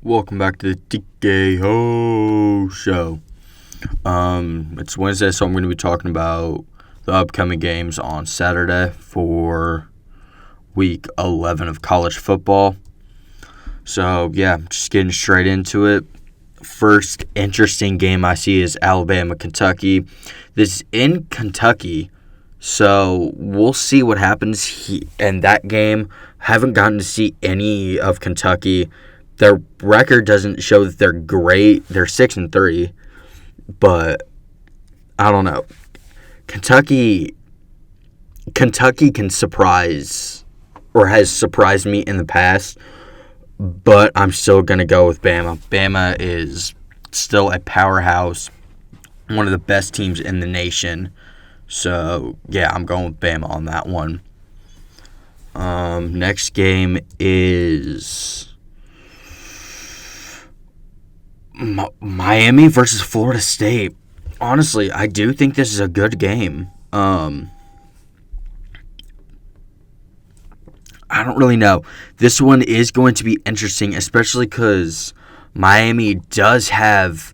Welcome back to the TK Ho Show. It's Wednesday, so I'm going to be talking about the upcoming games on Saturday for week 11 of college football. So, yeah, just getting straight into it. First interesting game I see is Alabama-Kentucky. This is in Kentucky, so we'll see what happens in that game. Haven't gotten to see any of Kentucky. Their record doesn't show that they're great. They're 6-3, but I don't know. Kentucky can surprise or has surprised me in the past, but I'm still going to go with Bama. Bama is still a powerhouse, one of the best teams in the nation. So, yeah, I'm going with Bama on that one. Next game is Miami versus Florida State. Honestly, I do think this is a good game. I don't really know. This one is going to be interesting, especially because Miami does have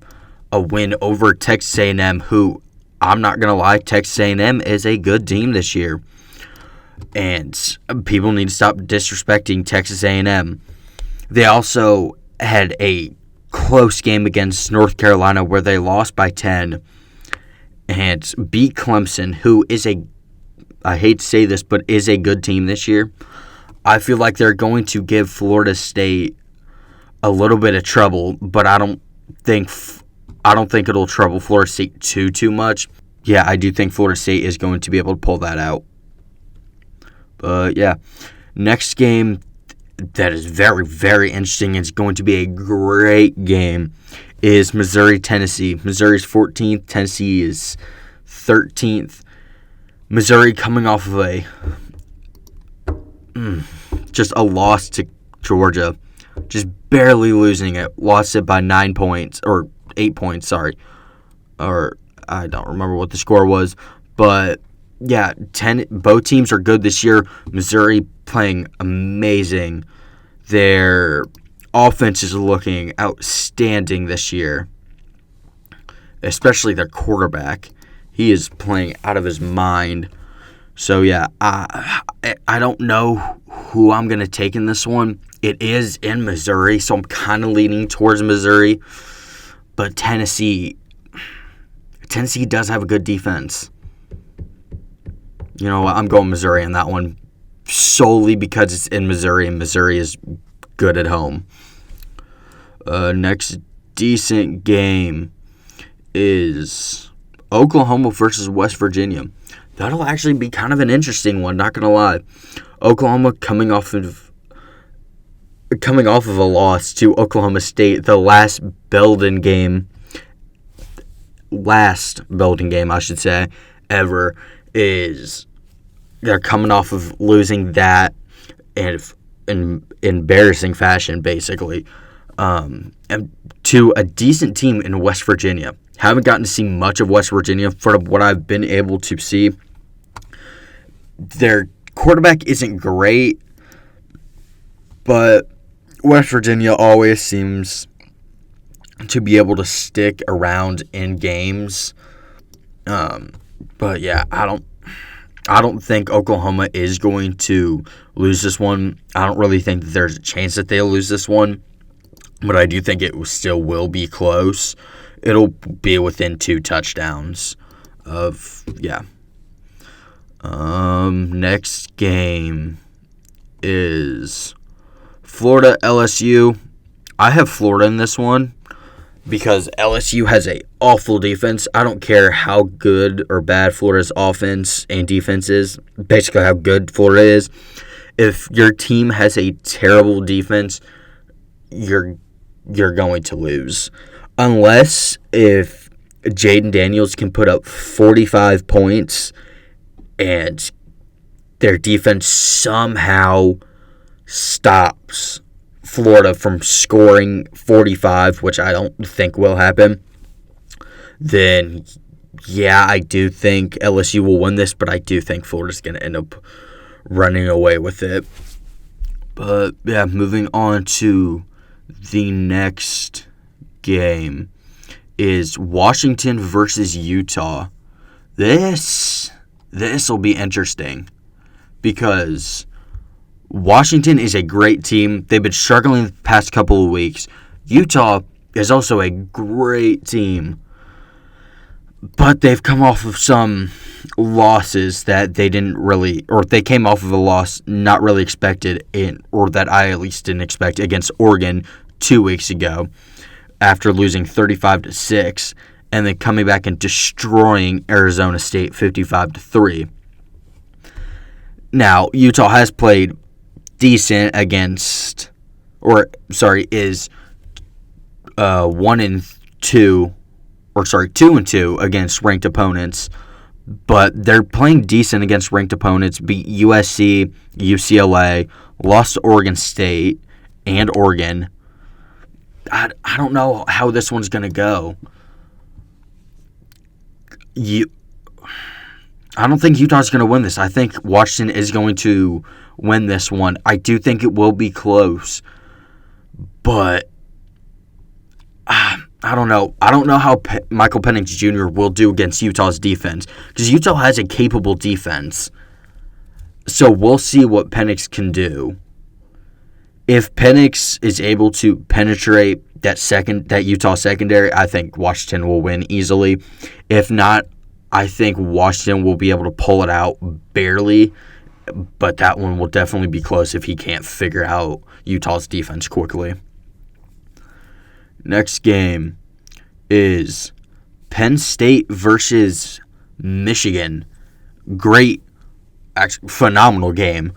a win over Texas A&M, who, I'm not going to lie, Texas A&M is a good team this year. And people need to stop disrespecting Texas A&M. They also had a close game against North Carolina where they lost by 10 and beat Clemson, who is I hate to say this, but is a good team this year. I feel like they're going to give Florida State a little bit of trouble, but I don't think it'll trouble Florida State too much. Yeah, I do think Florida State is going to be able to pull that out. But yeah, next game that is very, very interesting. It's going to be a great game. Is Missouri-Tennessee. Missouri's 14th. Tennessee is 13th. Missouri coming off of just a loss to Georgia. Just barely losing it. Lost it by 9 points. Or 8 points, sorry. Or I don't remember what the score was. But yeah, both teams are good this year. Missouri playing amazing. Their offense is looking outstanding this year, especially their quarterback. He is playing out of his mind. So yeah, I don't know who I'm going to take in this one. It is in Missouri, so I'm kind of leaning towards Missouri. But Tennessee does have a good defense. You know what? I'm going Missouri on that one solely because it's in Missouri, and Missouri is good at home. Next decent game is Oklahoma versus West Virginia. That'll actually be kind of an interesting one, not going to lie. Oklahoma coming off of a loss to Oklahoma State, the last Belden game, I should say, ever, is they're coming off of losing that and in embarrassing fashion, basically, and to a decent team in West Virginia. Haven't gotten to see much of West Virginia. For what I've been able to see, their quarterback isn't great, but West Virginia always seems to be able to stick around in games. But yeah, I don't think Oklahoma is going to lose this one. I don't really think that there's a chance that they'll lose this one, but I do think it still will be close. It'll be within 2 touchdowns Next game is Florida LSU. I have Florida in this one because LSU has an awful defense. I don't care how good or bad Florida's offense and defense is, basically how good Florida is. If your team has a terrible defense, you're going to lose. Unless if Jaden Daniels can put up 45 points and their defense somehow stops Florida from scoring 45, which I don't think will happen, then yeah, I do think LSU will win this, but I do think Florida's going to end up running away with it. But yeah, moving on to The next game is Washington versus Utah. This will be interesting because Washington is a great team. They've been struggling the past couple of weeks. Utah is also a great team, but they've come off of some losses that they didn't really, or they came off of a loss not really expected, or that I at least didn't expect, against Oregon 2 weeks ago after losing 35-6, and then coming back and destroying Arizona State 55-3. Now, Utah has played decent against, is 2-2 against ranked opponents, but they're playing decent against ranked opponents. Beat USC, UCLA, lost to Oregon State and Oregon. I don't know how this one's going to go. I don't think Utah's going to win this. I think Washington is going to win this one. I do think it will be close, but I don't know. I don't know how Michael Penix Jr. will do against Utah's defense, because Utah has a capable defense. So we'll see what Penix can do. If Penix is able to penetrate that Utah secondary, I think Washington will win easily. If not, I think Washington will be able to pull it out barely, but that one will definitely be close if he can't figure out Utah's defense quickly. Next game is Penn State versus Michigan. Great, actually phenomenal game.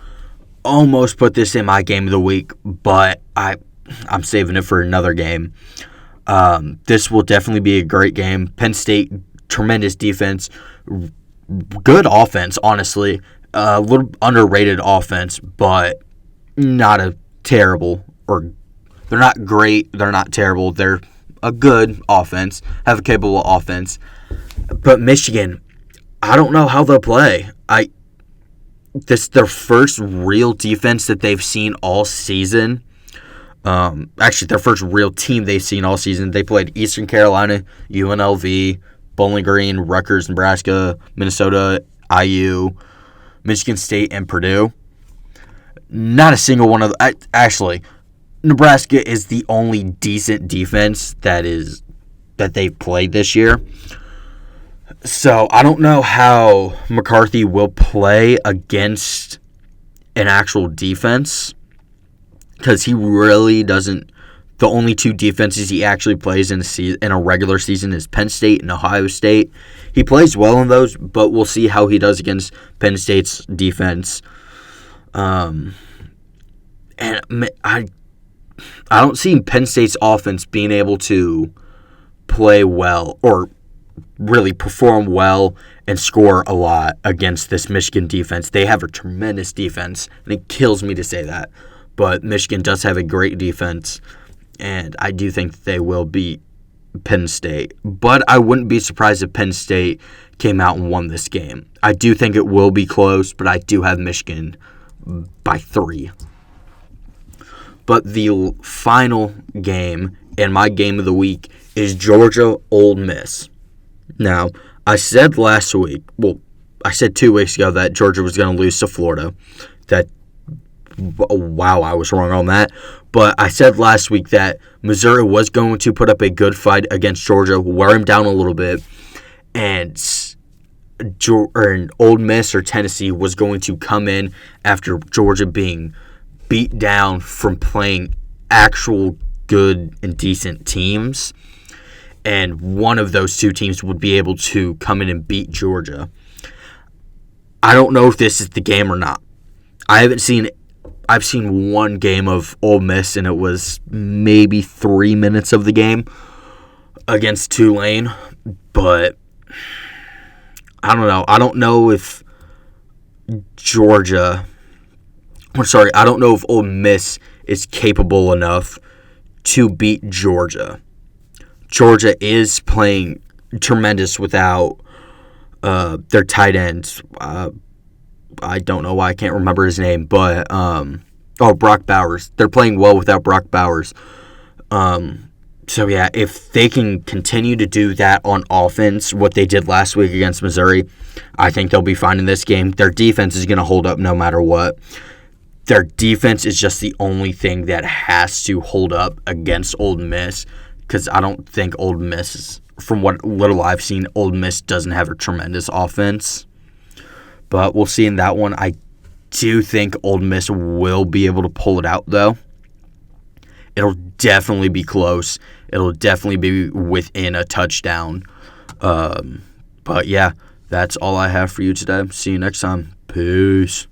Almost put this in my game of the week, but I'm saving it for another game. This will definitely be a great game. Penn State, tremendous defense, good offense, honestly. A little underrated offense, but not a terrible, or they're not great, they're not terrible. They're a good offense, have a capable offense. But Michigan, I don't know how they'll play. This is their first real defense that they've seen all season. Actually, their first real team they've seen all season. They played Eastern Carolina, UNLV, Bowling Green, Rutgers, Nebraska, Minnesota, IU, Michigan State, and Purdue. Not a single one of them. Actually, Nebraska is the only decent defense that they've played this year. So I don't know how McCarthy will play against an actual defense, because he really doesn't. The only two defenses he actually plays in a regular season is Penn State and Ohio State. He plays well in those, but we'll see how he does against Penn State's defense. And I don't see Penn State's offense being able to play well or really perform well and score a lot against this Michigan defense. They have a tremendous defense, and it kills me to say that. But Michigan does have a great defense, and I do think they will beat Penn State. But I wouldn't be surprised if Penn State came out and won this game. I do think it will be close, but I do have Michigan by 3. But the final game and my game of the week is Georgia-Ole Miss. Now, I said 2 weeks ago that Georgia was going to lose to Florida. Wow, I was wrong on that. But I said last week that Missouri was going to put up a good fight against Georgia, wear them down a little bit, and Ole Miss or Tennessee was going to come in after Georgia being beat down from playing actual good and decent teams, and one of those two teams would be able to come in and beat Georgia. I don't know if this is the game or not. I've seen one game of Ole Miss, and it was maybe 3 minutes of the game against Tulane, but I don't know. I don't know if I don't know if Ole Miss is capable enough to beat Georgia. Georgia is playing tremendous without their tight ends. I don't know why I can't remember his name, but Brock Bowers. They're playing well without Brock Bowers. So, yeah, if they can continue to do that on offense, what they did last week against Missouri, I think they'll be fine in this game. Their defense is going to hold up no matter what. Their defense is just the only thing that has to hold up against Ole Miss, because I don't think Ole Miss, from what little I've seen, Ole Miss doesn't have a tremendous offense. But we'll see in that one. I do think Ole Miss will be able to pull it out, though. It'll definitely be close. It'll definitely be within a touchdown. But, yeah, that's all I have for you today. See you next time. Peace.